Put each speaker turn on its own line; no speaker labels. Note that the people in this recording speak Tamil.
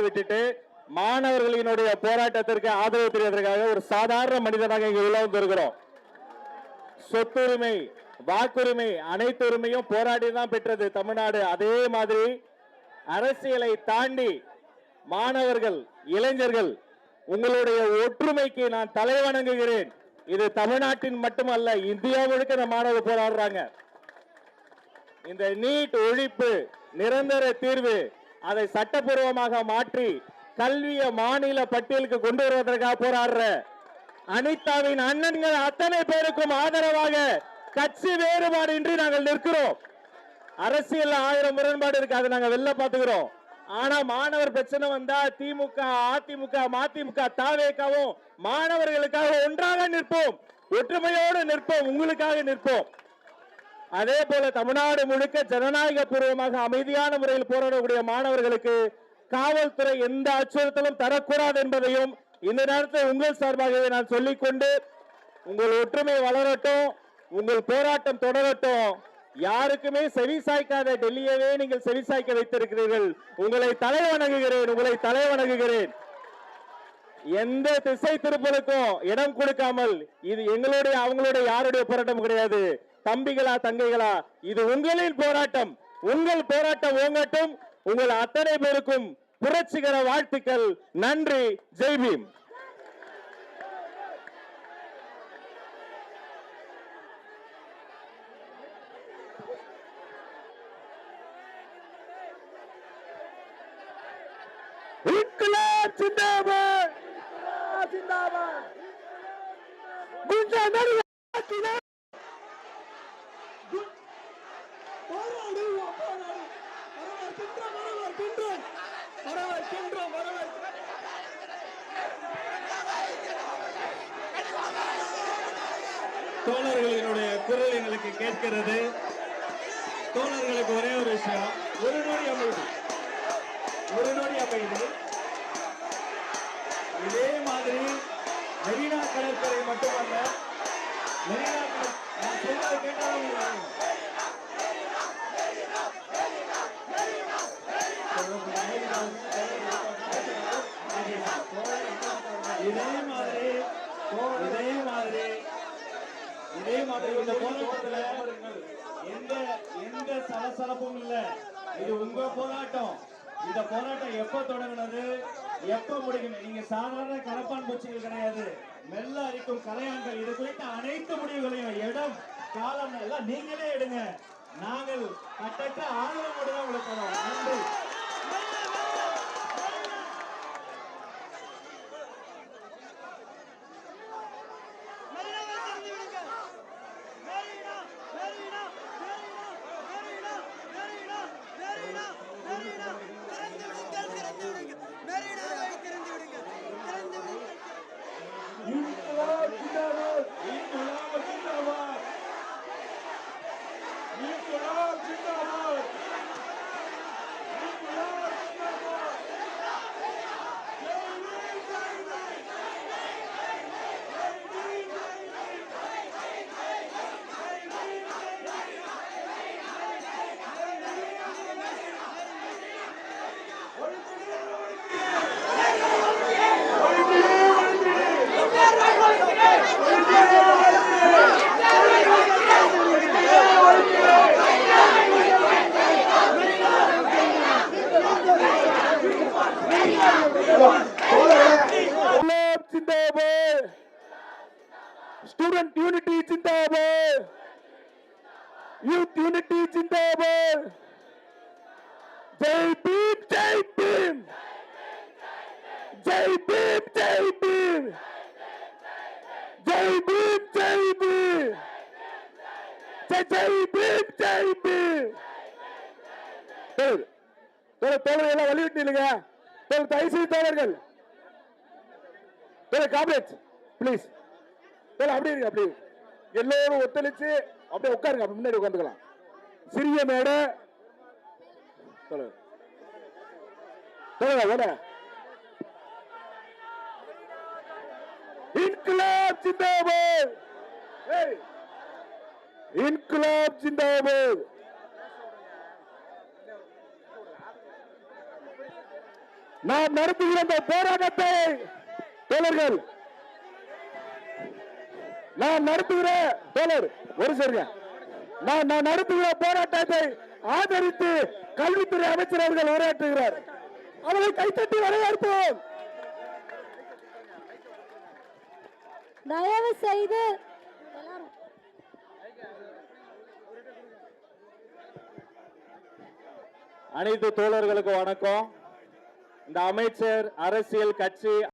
விட்டுட்டு மாணவர்களினுடைய போராட்டத்திற்கு ஆதரவு தெரிவதற்காக ஒரு சாதாரண மனிதனாக இங்கு உள்ள வந்திருக்கிறோம். சொத்துரிமை, வாக்குரிமை, அனைத்து உரிமையும் போராடி தான் பெற்றது தமிழ்நாடு. அதே மாதிரி அரசியலை தாண்டி மாணவர்கள், இளைஞர்கள், உங்களுடைய ஒற்றுமைக்கு நான் தலை வணங்குகிறேன். இது தமிழ்நாட்டின் மட்டுமல்ல, இந்தியா முழுக்க இந்த மாணவர்கள் போராடுறாங்க. இந்த நீட் ஒழிப்பு நிரந்தர தீர்வு, அதை சட்டப்பூர்வமாக மாற்றி கல்வியை மாநில பட்டியலுக்கு கொண்டு வருவதற்காக போராடுற அனிதாவின் அண்ணன்கள் அத்தனை பேருக்கும் ஆதரவாக கட்சி வேறுபாடு இன்றி நாங்கள் நிற்கிறோம். அரசியல் 1000 முரண்பாடு இருக்கு, அதை நாங்கள் வெளில பாத்துக்கிறோம். ஆனா மாணவர் பிரச்சனை வந்தா திமுக, அதிமுக, மதிமுக, தாவேகவும் மாணவர்களுக்காக ஒன்றாக நிற்போம், ஒற்றுமையோடு நிற்போம், உங்களுக்காக நிற்போம். அதே போல தமிழ்நாடு முழுக்க ஜனநாயக பூர்வமாக அமைதியான முறையில் போராடக்கூடிய மாணவர்களுக்கு காவல்துறை எந்த அச்சுறுத்தலும் தரக்கூடாது என்பதையும் இந்த நேரத்தில் உங்கள் சார்பாகவே நான் சொல்லிக்கொண்டு, உங்கள் ஒற்றுமை வளரட்டும், உங்கள் போராட்டம் தொடரட்டும். யாருக்குமே செவி சாய்க்காத டெல்லியவே நீங்கள் செவி சாய்க்க வைத்திருக்கிறீர்கள். உங்களை தலை வணங்குகிறேன், உங்களை தலை வணங்குகிறேன். எந்த திசை திருப்பலுக்கும் இடம் கொடுக்காமல், இது எங்களுடைய அவங்களுடைய யாருடைய போராட்டம் கிடையாது. தம்பிகளா தங்கைகளா, இது உங்களின் போராட்டம். உங்கள் போராட்டம் ஓங்கட்டும். உங்கள் அத்தனை பேருக்கும் புரட்சிகர வாழ்த்துக்கள். நன்றி. ஜெய் பீம். இன்குலாப் ஜிந்தாபாத், ஜிந்தாபாத். குண்டா நடுவா தோழர்களினுடைய குரல் எங்களுக்கு கேட்கிறது. தோழர்களுக்கு ஒரே ஒரு விஷயம், ஒரு நொடி அமைதி, ஒரு நொடி அமைதி. இதே மாதிரி மெரினா கடற்கரை மட்டுமல்ல, மெரினா நான் சொல்றது கேட்டாலும் இதே மாதிரி இந்த போராட்டத்துல எந்த சலசலப்பும் இல்ல. இது உங்க போராட்டம். இந்த போராட்டம் எப்ப தொடங்கினது, எப்ப முடிக்கணும்? நீங்க சாதாரண கலப்பான் பூச்சிகள் கிடையாது, மெல்ல அரிக்கும் கலையான்கள். இது குறித்த அனைத்து முடிவுகளையும் இடம், காலம் எல்லாம் நீங்களே எடுங்க. நாங்கள் கட்டற்ற ஆதரவோடு தான் உங்களுக்கு தரோம். நன்றி. Student unity Jindabad, youth unity Jindabad. Jai Bhim, Jai Bhim, Jai Bhim, Jai Bhim, Jai Bhim, Jai Bhim, Jai Bhim, Jai Bhim. தோழர்கள் எல்லாம் வலியுறுத்தி இல்லைங்க. தயவுசெய்து தோழர்கள், காம்ரேட்ஸ் ப்ளீஸ் அப்படி இருக்கு, அப்படி எல்லோரும் ஒத்துழைச்சு அப்படியே உட்காருங்க, அப்படி முன்னாடி உட்காந்துக்கலாம். சிறிய மேடை இன்குலாப் ஜிந்தாபாத். இன்குலாப் ஜிந்தாபாத். நாம் நடத்துகிற இந்த போராட்டத்தை தோழர்கள், நான் நடத்துகிற தோழர் ஒரு சரிங்க, நான் நடத்துகிற போராட்டத்தை ஆதரித்து கல்வித்துறை அமைச்சர் அவர்கள் உரையாற்றுகிறார். அவரை கைத்தட்டி வரவேற்போம்.
தயவு செய்து
அனைத்து தோழர்களுக்கு வணக்கம். இந்த அமைச்சர் அரசியல் கட்சி